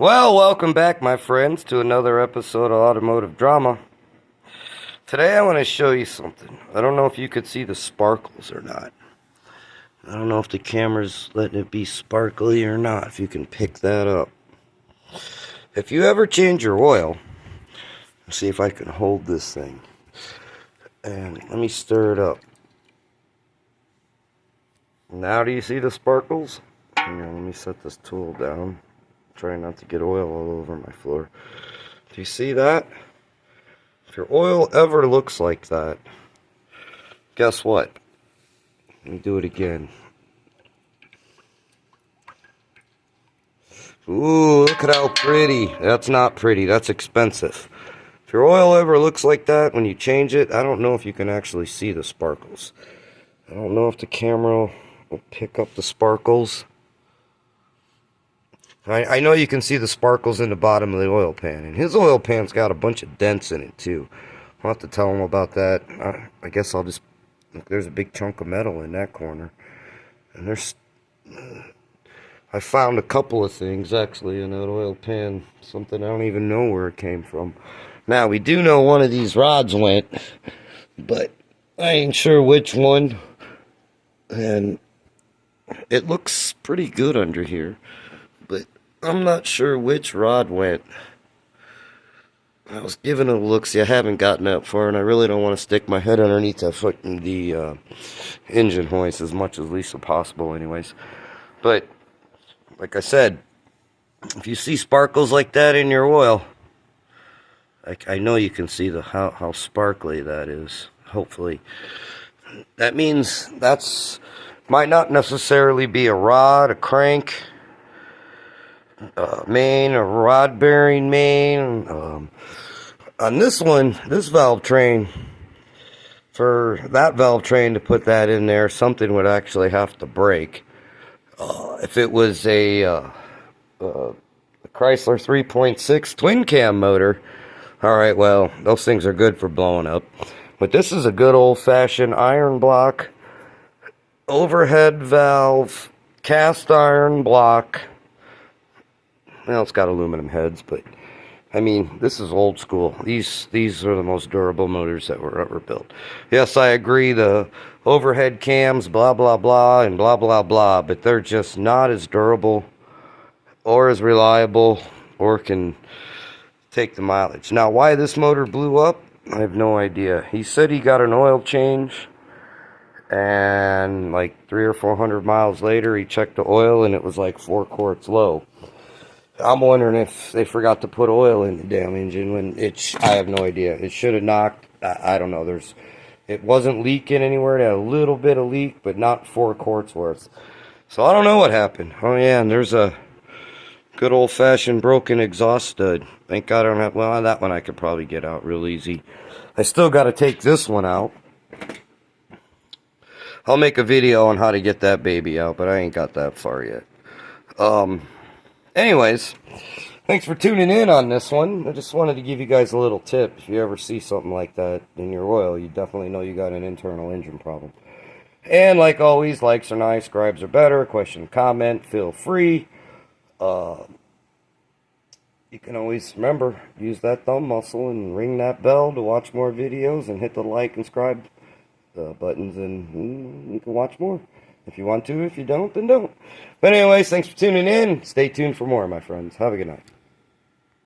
Well, welcome back, my friends, to another episode of Automotive Drama. Today I want to show you something. I don't know if you could see the sparkles or not. I don't know if the camera's letting it be sparkly or not, if you can pick that up. If you ever change your oil, let's see if I can hold this thing. And let me stir it up. Now do you see the sparkles? Hang on, let me set this tool down. Trying not to get oil all over my floor. Do you see that? If your oil ever looks like that, guess what? Let me do it again. Ooh, look at how pretty. That's not pretty, that's expensive. If your oil ever looks like that when you change it, I don't know if you can actually see the sparkles. I don't know if the camera will pick up the sparkles. I know you can see the sparkles in the bottom of the oil pan, and his oil pan's got a bunch of dents in it too. I'll have to tell him about that. I guess I'll just, there's a big chunk of metal in that corner, and there's, I found a couple of things actually in that oil pan, something I don't even know where it came from. Now we do know one of these rods went, but I ain't sure which one, and it looks pretty good under here, but I'm not sure which rod went. I was giving it a look, see I haven't gotten that far, and I really don't want to stick my head underneath the engine hoist as much as least possible anyways. But, like I said, if you see sparkles like that in your oil, I know you can see how sparkly that is, hopefully. That means that's, might not necessarily be a rod, a crank, main, a rod bearing main. On this one, this valve train, for that valve train to put that in there, something would actually have to break. If it was a Chrysler 3.6 twin cam motor, alright, well, those things are good for blowing up. But this is a good old-fashioned iron block, overhead valve, cast iron block. Well, it's got aluminum heads, but I mean, this is old school. These are the most durable motors that were ever built. Yes, I agree, the overhead cams, blah, blah, blah, and blah, blah, blah, but they're just not as durable or as reliable or can take the mileage. Now, why this motor blew up, I have no idea. He said he got an oil change, and like 300 or 400 miles later, he checked the oil, and it was like 4 quarts low. I'm wondering if they forgot to put oil in the damn engine when I have no idea. It should have knocked, I don't know, it wasn't leaking anywhere. It had a little bit of leak, but not 4 quarts worth. So I don't know what happened. Oh yeah, and there's a good old-fashioned broken exhaust stud. Thank God I don't have, well, that one I could probably get out real easy. I still got to take this one out. I'll make a video on how to get that baby out, but I ain't got that far yet. Anyways, thanks for tuning in on this one. I just wanted to give you guys a little tip. If you ever see something like that in your oil, you definitely know you got an internal engine problem. And like always, likes are nice, scribes are better. Question, comment, feel free. You can always remember, use that thumb muscle and ring that bell to watch more videos, and hit the like and subscribe buttons, and you can watch more. If you want to, if you don't, then don't. But anyways, thanks for tuning in. Stay tuned for more, my friends. Have a good night.